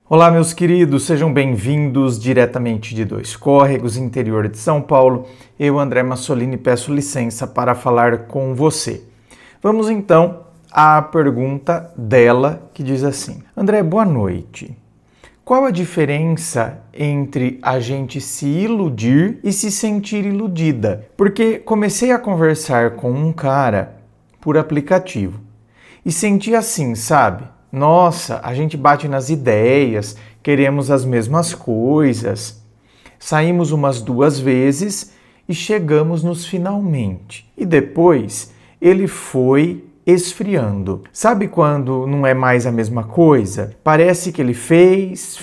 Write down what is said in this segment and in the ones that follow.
Olá, meus queridos, sejam bem-vindos diretamente de Dois Córregos, interior de São Paulo. Eu, André Massolini, peço licença para falar com você. Vamos então à pergunta dela, que diz assim: André, boa noite. Qual a diferença entre a gente se iludir e se sentir iludida? Porque comecei a conversar com um cara por aplicativo e senti assim, sabe? Nossa, a gente bate nas ideias, queremos as mesmas coisas. Saímos umas 2 vezes e chegamos nos finalmente. E depois ele foi esfriando. Sabe quando não é mais a mesma coisa? Parece que ele fez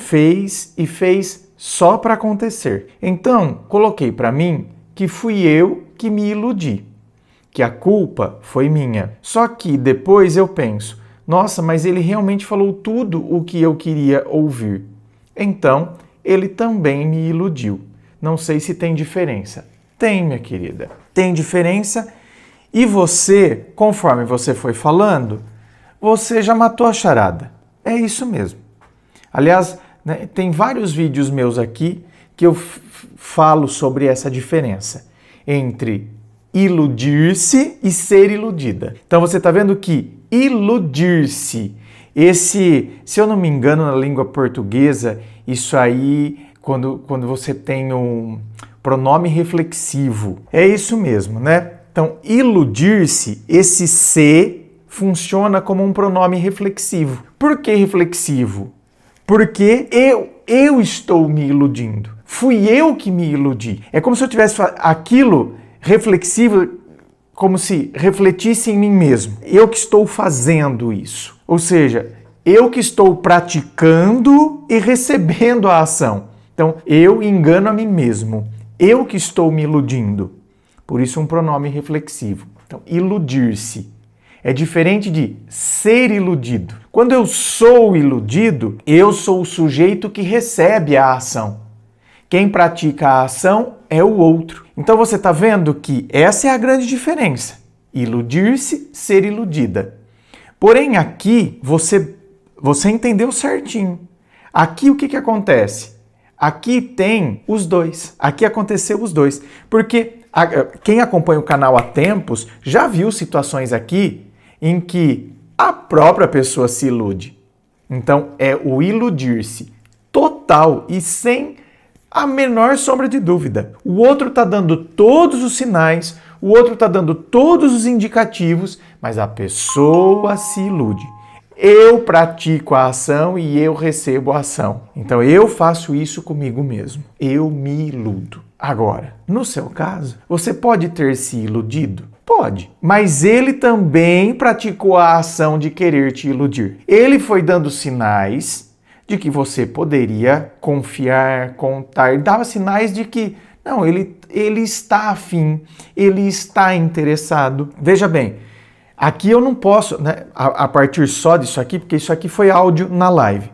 e fez só para acontecer. Então, coloquei para mim que fui eu que me iludi, que a culpa foi minha. Só que depois eu penso: nossa, mas ele realmente falou tudo o que eu queria ouvir. Então, ele também me iludiu. Não sei se tem diferença. Tem, minha querida. Tem diferença. E você, conforme você foi falando, você já matou a charada. É isso mesmo. Aliás, né, tem vários vídeos meus aqui que eu falo sobre essa diferença entre iludir-se e ser iludida. Então você está vendo que iludir-se, se eu não me engano, na língua portuguesa, isso aí, quando você tem um pronome reflexivo, é isso mesmo, né? Então, iludir-se, esse se funciona como um pronome reflexivo. Por que reflexivo? Porque eu estou me iludindo. Fui eu que me iludi. É como se eu tivesse aquilo reflexivo, como se refletisse em mim mesmo. Eu que estou fazendo isso. Ou seja, eu que estou praticando e recebendo a ação. Então, eu engano a mim mesmo. Eu que estou me iludindo. Por isso, um pronome reflexivo. Então, iludir-se é diferente de ser iludido. Quando eu sou iludido, eu sou o sujeito que recebe a ação. Quem pratica a ação é o outro. Então você está vendo que essa é a grande diferença. Iludir-se, ser iludida. Porém, aqui você entendeu certinho. Aqui o que acontece? Aqui tem os dois. Aqui aconteceu os dois. Porque quem acompanha o canal há tempos já viu situações aqui em que a própria pessoa se ilude. Então é o iludir-se total e sem a menor sombra de dúvida. O outro está dando todos os sinais, o outro está dando todos os indicativos, mas a pessoa se ilude. Eu pratico a ação e eu recebo a ação. Então eu faço isso comigo mesmo. Eu me iludo. Agora, no seu caso, você pode ter se iludido? Pode. Mas ele também praticou a ação de querer te iludir. Ele foi dando sinais de que você poderia confiar, contar, dava sinais de que, não, ele está afim, ele está interessado. Veja bem, aqui eu não posso, né, a partir só disso aqui, porque isso aqui foi áudio na live,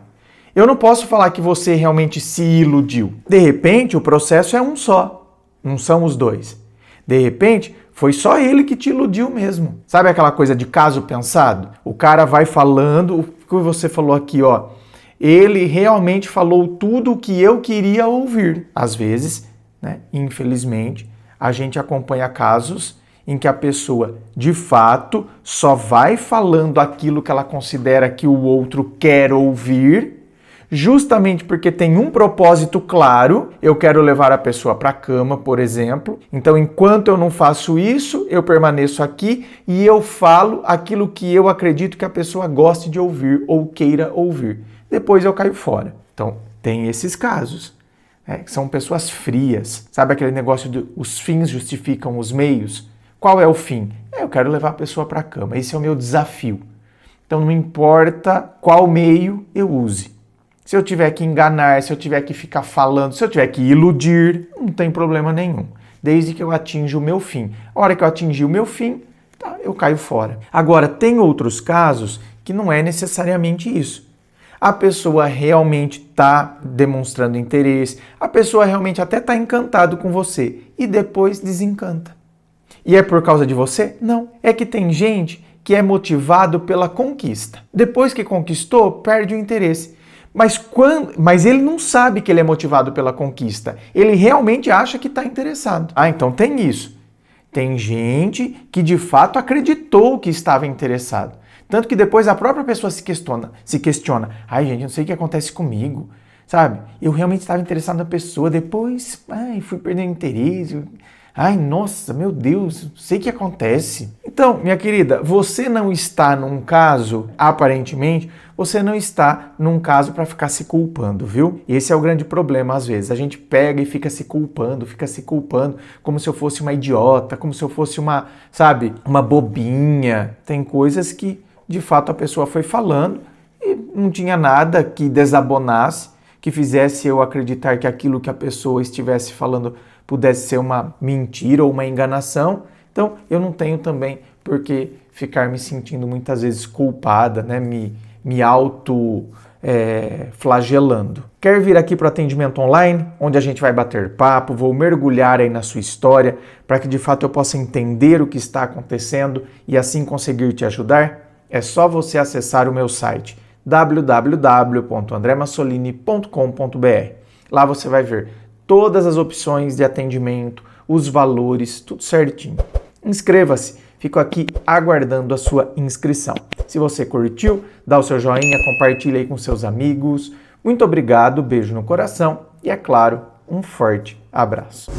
eu não posso falar que você realmente se iludiu. De repente, o processo é um só, não são os dois. De repente, foi só ele que te iludiu mesmo. Sabe aquela coisa de caso pensado? O cara vai falando, o que você falou aqui, ó, ele realmente falou tudo o que eu queria ouvir. Às vezes, né, infelizmente, a gente acompanha casos em que a pessoa, de fato, só vai falando aquilo que ela considera que o outro quer ouvir, justamente porque tem um propósito claro. Eu quero levar a pessoa para a cama, por exemplo. Então, enquanto eu não faço isso, eu permaneço aqui e eu falo aquilo que eu acredito que a pessoa goste de ouvir ou queira ouvir. Depois eu caio fora. Então, tem esses casos, né? São pessoas frias. Sabe aquele negócio de os fins justificam os meios? Qual é o fim? Eu quero levar a pessoa para a cama. Esse é o meu desafio. Então, não importa qual meio eu use. Se eu tiver que enganar, se eu tiver que ficar falando, se eu tiver que iludir, não tem problema nenhum. Desde que eu atinja o meu fim. A hora que eu atingir o meu fim, tá, eu caio fora. Agora, tem outros casos que não é necessariamente isso. A pessoa realmente está demonstrando interesse, a pessoa realmente até está encantado com você e depois desencanta. E é por causa de você? Não. É que tem gente que é motivado pela conquista. Depois que conquistou, perde o interesse. Mas ele não sabe que ele é motivado pela conquista. Ele realmente acha que está interessado. Ah, então tem isso. Tem gente que de fato acreditou que estava interessado. Tanto que depois a própria pessoa se questiona. Ai, gente, não sei o que acontece comigo. Sabe? Eu realmente estava interessado na pessoa, depois, fui perdendo interesse. Ai, nossa, meu Deus, sei o que acontece. Então, minha querida, você não está num caso, aparentemente, você não está num caso para ficar se culpando, viu? Esse é o grande problema às vezes. A gente pega e fica se culpando, como se eu fosse uma idiota, como se eu fosse uma bobinha. Tem coisas que, de fato, a pessoa foi falando e não tinha nada que desabonasse, que fizesse eu acreditar que aquilo que a pessoa estivesse falando pudesse ser uma mentira ou uma enganação. Então, eu não tenho também por que ficar me sentindo muitas vezes culpada, né? Me flagelando. Quer vir aqui para o atendimento online, onde a gente vai bater papo, vou mergulhar aí na sua história, para que de fato eu possa entender o que está acontecendo e assim conseguir te ajudar? É só você acessar o meu site www.andremassolini.com.br. Lá você vai ver todas as opções de atendimento, os valores, tudo certinho. Inscreva-se, fico aqui aguardando a sua inscrição. Se você curtiu, dá o seu joinha, compartilha aí com seus amigos. Muito obrigado, beijo no coração e, é claro, um forte abraço.